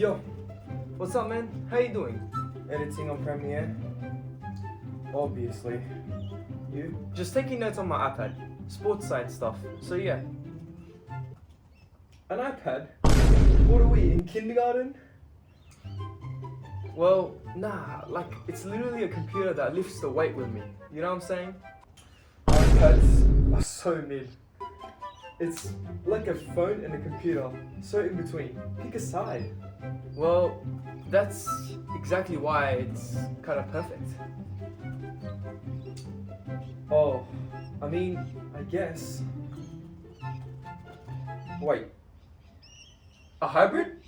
Yo, what's up, man? How you doing? Editing on Premiere. Obviously. You? Just taking notes on my iPad, sports side stuff. So yeah. An iPad? What are we, in kindergarten? Well, nah, like it's literally a computer that lifts the weight with me. You know what I'm saying? iPads are so mid. It's like a phone and a computer, so in between. Pick a side. Well, that's exactly why it's kind of perfect. Oh, I mean, I guess. Wait. A hybrid?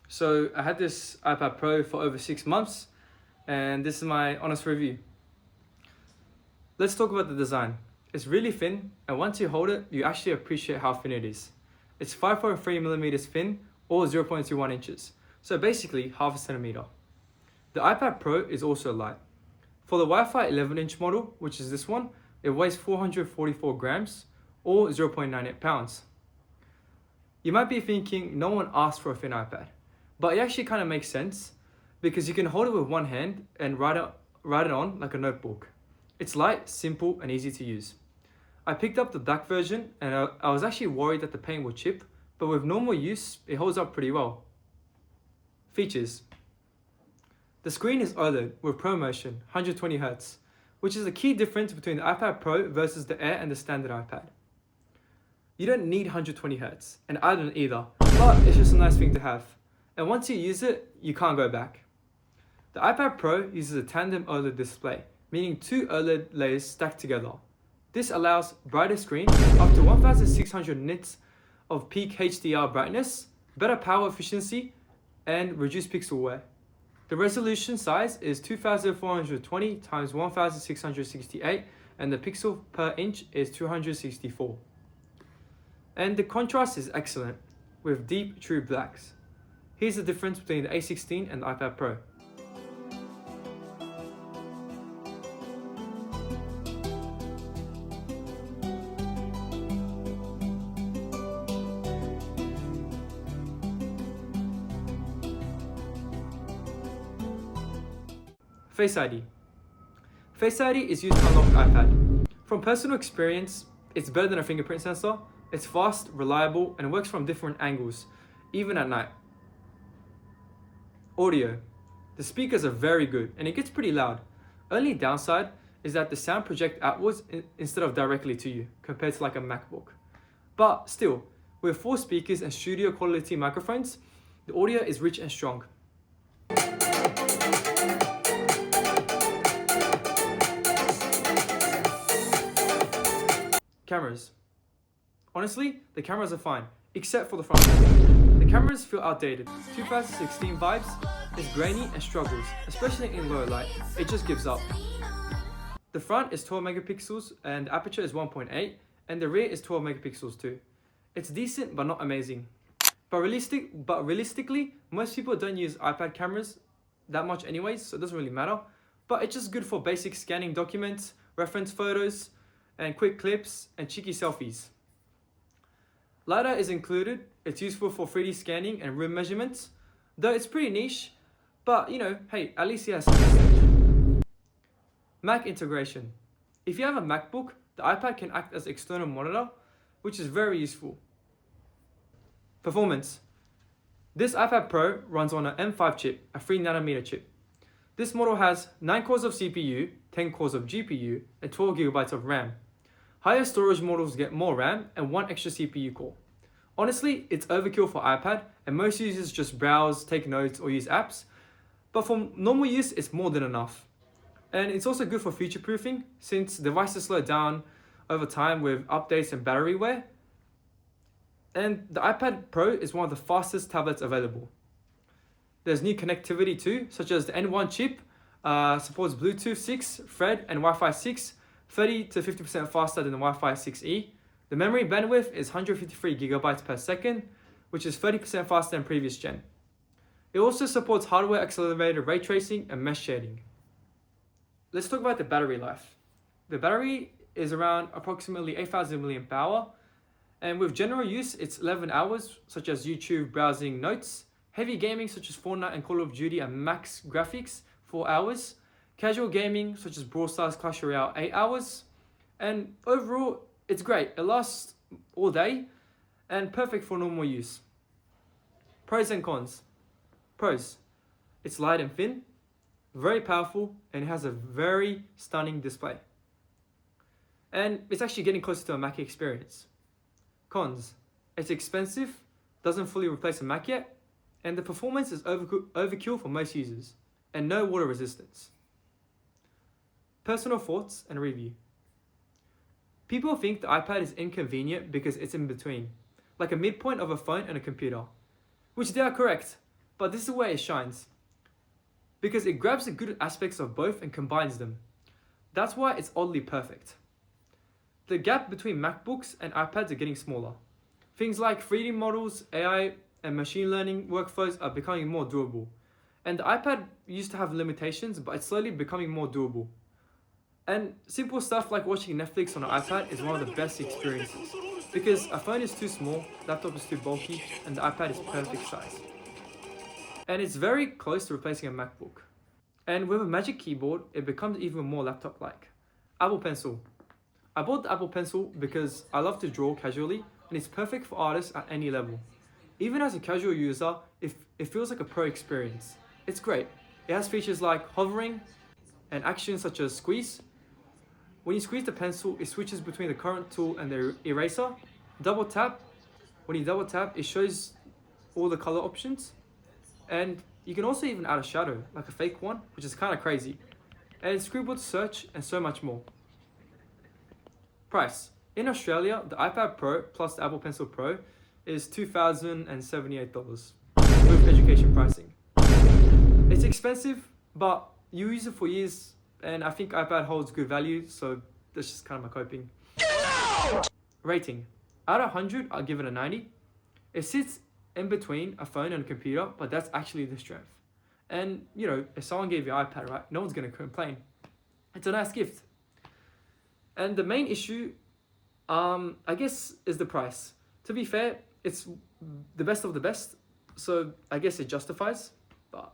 So I had this iPad Pro for over 6 months, and this is my honest review. Let's talk about the design. It's really thin, and once you hold it, you actually appreciate how thin it is. It's 5.3mm thin, or 0.21 inches, so basically half a centimeter. The iPad Pro is also light. For the Wi-Fi 11-inch model, which is this one, it weighs 444 grams, or 0.98 pounds. You might be thinking, no one asked for a thin iPad, but it actually kind of makes sense, because you can hold it with one hand and write it on like a notebook. It's light, simple, and easy to use. I picked up the black version, and I was actually worried that the paint would chip, but with normal use, it holds up pretty well. Features. The screen is OLED with ProMotion, 120Hz, which is a key difference between the iPad Pro versus the Air and the standard iPad. You don't need 120Hz, and I don't either, but it's just a nice thing to have. And once you use it, you can't go back. The iPad Pro uses a tandem OLED display, meaning two OLED layers stacked together. This allows brighter screen up to 1600 nits of peak HDR brightness, better power efficiency, and reduced pixel wear. The resolution size is 2420 x 1668, and the pixel per inch is 264. And the contrast is excellent, with deep true blacks. Here's the difference between the A16 and the iPad Pro. Face ID. Face ID is used to unlock the iPad. From personal experience, it's better than a fingerprint sensor. It's fast, reliable, and works from different angles, even at night. Audio. The speakers are very good, and it gets pretty loud. Only downside is that the sound projects outwards instead of directly to you, compared to like a MacBook. But still, with 4 speakers and studio quality microphones, the audio is rich and strong. Cameras. Honestly, the cameras are fine, except for the front. The cameras feel outdated. 2016 vibes is grainy and struggles, especially in low light. It just gives up. The front is 12 megapixels and the aperture is 1.8, and the rear is 12 megapixels too. It's decent but not amazing. But realistically, most people don't use iPad cameras that much anyways, so it doesn't really matter. But it's just good for basic scanning documents, reference photos, and quick clips and cheeky selfies. LiDAR is included. It's useful for 3D scanning and room measurements, though it's pretty niche, but you know, hey, at least it has some usage. Mac integration. If you have a MacBook, the iPad can act as external monitor, which is very useful. Performance. This iPad Pro runs on an M5 chip, a 3nm chip. This model has 9 cores of CPU, 10 cores of GPU, and 12 GB of RAM. Higher storage models get more RAM and 1 extra CPU core. Honestly, it's overkill for iPad, and most users just browse, take notes, or use apps. But for normal use, it's more than enough. And it's also good for future-proofing, since devices slow down over time with updates and battery wear. And the iPad Pro is one of the fastest tablets available. There's new connectivity too, such as the N1 chip, supports Bluetooth 6, Thread, and Wi-Fi 6, 30 to 50% faster than the Wi-Fi 6E. The memory bandwidth is 153 gigabytes per second, which is 30% faster than previous gen. It also supports hardware accelerated ray tracing and mesh shading. Let's talk about the battery life. The battery is around approximately 8,000 milliamp hour. And with general use, it's 11 hours, such as YouTube browsing notes. Heavy gaming, such as Fortnite and Call of Duty, and max graphics, 4 hours. Casual gaming, such as Brawl Stars, Clash Royale, 8 hours. And overall, it's great. It lasts all day and perfect for normal use. Pros and cons. Pros. It's light and thin, very powerful, and it has a very stunning display. And it's actually getting closer to a Mac experience. Cons. It's expensive, doesn't fully replace a Mac yet, and the performance is overkill for most users, and no water resistance. Personal thoughts and review. People think the iPad is inconvenient because it's in between, like a midpoint of a phone and a computer, which they are correct, but this is where it shines. Because it grabs the good aspects of both and combines them. That's why it's oddly perfect. The gap between MacBooks and iPads are getting smaller. Things like 3D models, AI, and machine learning workflows are becoming more doable. And the iPad used to have limitations, but it's slowly becoming more doable. And simple stuff like watching Netflix on an iPad is one of the best experiences. Because a phone is too small, laptop is too bulky, and the iPad is perfect size. And it's very close to replacing a MacBook. And with a Magic Keyboard, it becomes even more laptop-like. Apple Pencil. I bought the Apple Pencil because I love to draw casually, and it's perfect for artists at any level. Even as a casual user, it feels like a pro experience. It's great. It has features like hovering and actions such as squeeze. When you squeeze the pencil, it switches between the current tool and the eraser. Double tap. When you double tap, it shows all the color options. And you can also even add a shadow, like a fake one, which is kind of crazy. And scribble to search and so much more. Price. In Australia, the iPad Pro plus the Apple Pencil Pro is $2,078 with education pricing. It's expensive, but you use it for years, and I think iPad holds good value, so that's just kind of my coping. Rating. Out of 100, I'll give it a 90. It sits in between a phone and a computer, but that's actually the strength. And, you know, if someone gave you an iPad, right, no one's going to complain. It's a nice gift. And the main issue, I guess, is the price. To be fair, it's the best of the best, so I guess it justifies, but